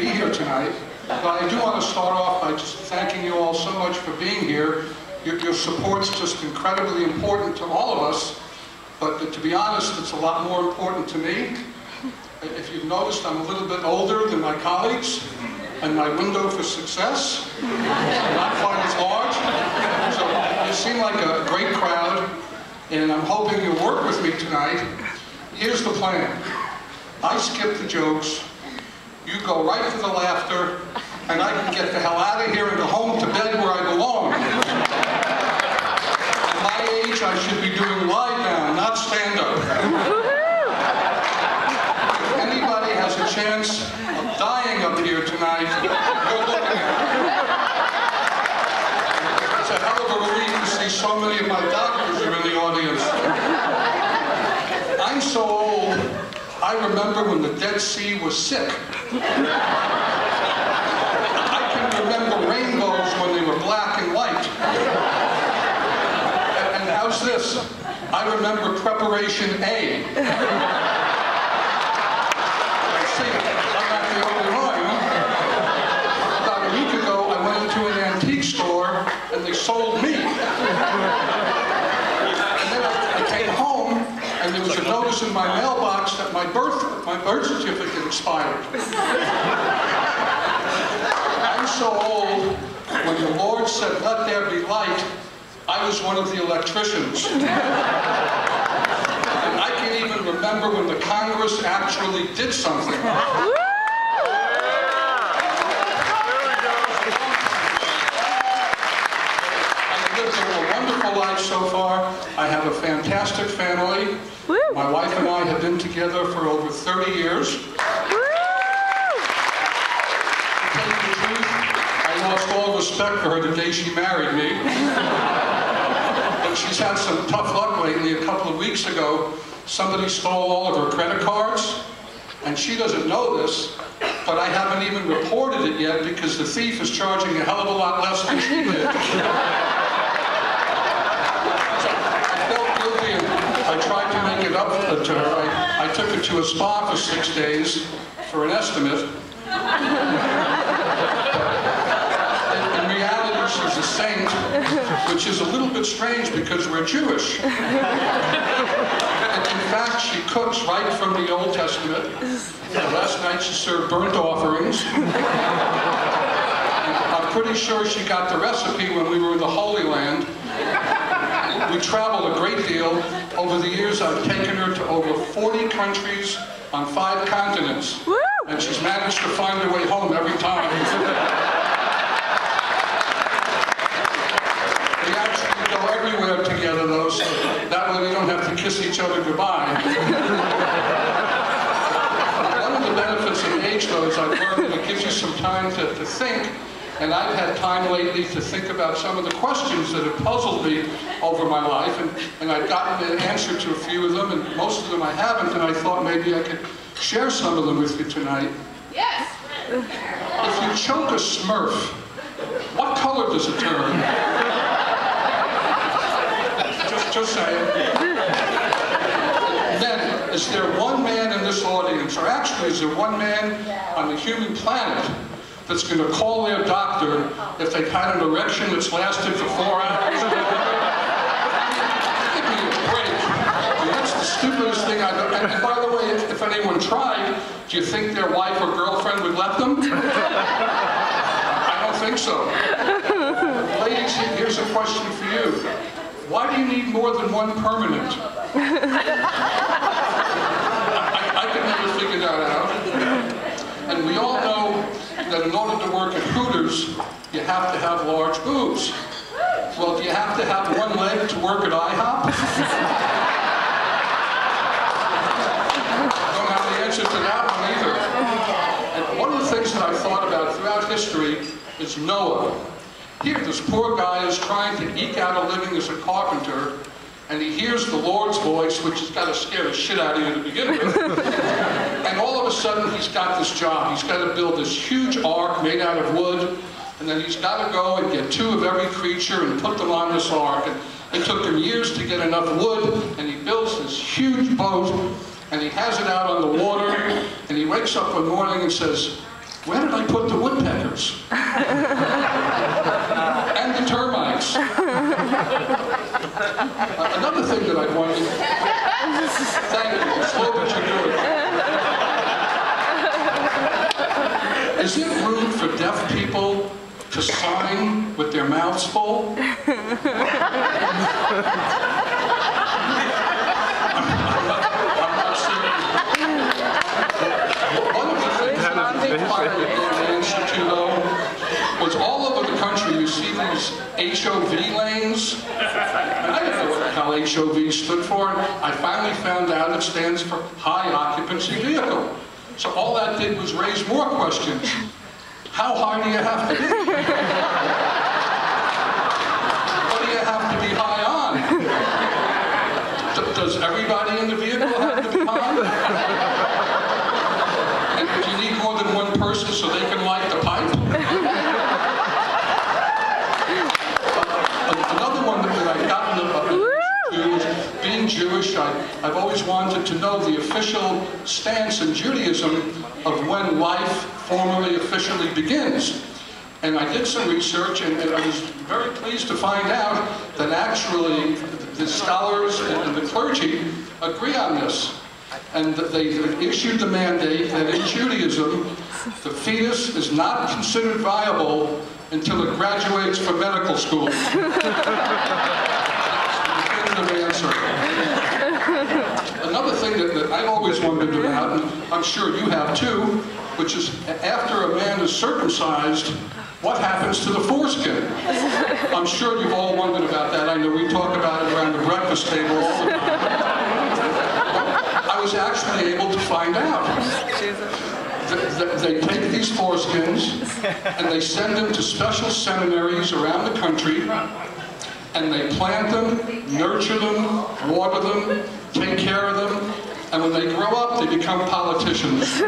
be here tonight, but I do want to start off by just thanking you all so much for being here. Your support's just incredibly important to all of us, but to be honest, it's a lot more important to me. If you've noticed, I'm a little bit older than my colleagues, and my window for success is not quite as large. So you seem like a great crowd, and I'm hoping you'll work with me tonight. Here's the plan. I skip the jokes, you go right for the laughter, and I can get the hell out of here and go home to bed where I belong. At my age, I should be doing lie down, not stand-up. If anybody has a chance of dying up here tonight, you're looking at it. It's a hell of a relief to see so many of my doctors are in the audience. I'm so old, I remember when the Dead Sea was sick. I can remember rainbows when they were black and white. And how's this? I remember preparation A. See, I'm not the only one. About a week ago, I went into an antique store and they sold me. And then I came home and there was a notice in my mailbox that my birth certificate expired. I'm so old, when the Lord said, "Let there be light," I was one of the electricians. And I can even remember when the Congress actually did something. Life so far. I have a fantastic family. Woo. My wife and I have been together for over 30 years. Woo. To tell you the truth, I lost all respect for her the day she married me. But she's had some tough luck lately. A couple of weeks ago, somebody stole all of her credit cards, and she doesn't know this, but I haven't even reported it yet because the thief is charging a hell of a lot less than she did. I tried to make it up to her. I took her to a spa for 6 days for an estimate. In reality, she's a saint, which is a little bit strange because we're Jewish. In fact, she cooks right from the Old Testament. Last night she served burnt offerings. I'm pretty sure she got the recipe when we were in the Holy Land. We travel a great deal. Over the years, I've taken her to over 40 countries on 5 continents. Woo! And she's managed to find her way home every time. We actually go everywhere together, though, so that way we don't have to kiss each other goodbye. One of the benefits of age, though, is I've learned that it gives you some time to think. And I've had time lately to think about some of the questions that have puzzled me over my life, and I've gotten an answer to a few of them, and most of them I haven't, and I thought maybe I could share some of them with you tonight. Yes! If you choke a Smurf, what color does it turn? Just saying. Then, is there one man in this audience, or actually is there one man on the human planet that's going to call their doctor if they've had an erection that's lasted for 4 hours? Give me a break. That's the stupidest thing I've ever... And by the way, if anyone tried, do you think their wife or girlfriend would let them? I don't think so. Ladies, here's a question for you. Why do you need more than one permanent? I could never figure that out. And we all know that in order to work at Hooters, you have to have large boobs. Well, do you have to have one leg to work at IHOP? Don't have the answer to that one either. And one of the things that I've thought about throughout history is Noah. Here, this poor guy is trying to eke out a living as a carpenter, and he hears the Lord's voice, which has got to scare the shit out of you to begin with. And all of a sudden, he's got this job. He's got to build this huge ark made out of wood, and then he's got to go and get 2 of every creature and put them on this ark. And it took him years to get enough wood, and he builds this huge boat, and he has it out on the water, and he wakes up one morning and says, where did I put the woodpeckers? And the termites. Another thing that I wanted, thank you, slow but you're good. Is it rude for deaf people to sign with their mouths full? I'm not serious. One of the things that I inquired an answer to, though, was all over the country you see these HOV lanes. And I didn't know what the hell HOV stood for. I finally found out it stands for high occupancy vehicle. So all that did was raise more questions. How high do you have to be? What do you have to be high on? Does everybody in the vehicle have to be high? And do you need more than one person so they can light the pipe? Another one that I've gotten to is being Jewish. I've always wanted to know the official stance in Judaism of when life formally, officially begins. And I did some research, and I was very pleased to find out that actually the scholars and the clergy agree on this. And that they issued the mandate that in Judaism, the fetus is not considered viable until it graduates from medical school. Another thing that I've always wondered about, and I'm sure you have too, which is after a man is circumcised, what happens to the foreskin? I'm sure you've all wondered about that. I know we talk about it around the breakfast table all the time. I was actually able to find out. They take these foreskins and they send them to special seminaries around the country, and they plant them, nurture them, water them, take care of them, and when they grow up, they become politicians.